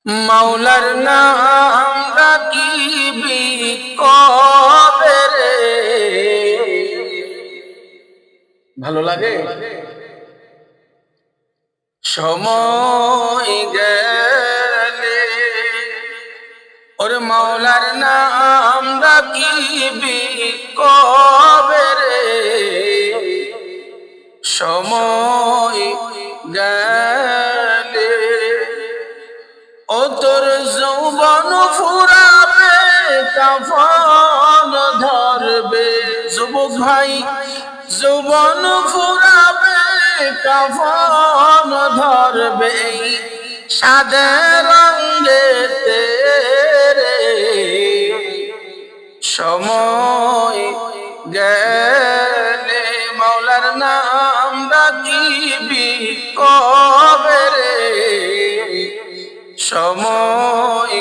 মাওলার নাম রাখিবি কবে রে। ভালো লাগে? সময় গেলে ওরে মাওলার নাম রাখিবি কবে রে। সময় গেলে ও তোর যৌবন ফুরাবে, কাফন ধরবে। যুবক ভাই, যৌবন ফুরাবে, কাফন ধরবে সাদের রঙেতে রে। সময় গেলে মাওলার নাম রাখিবি কবে রে। সময়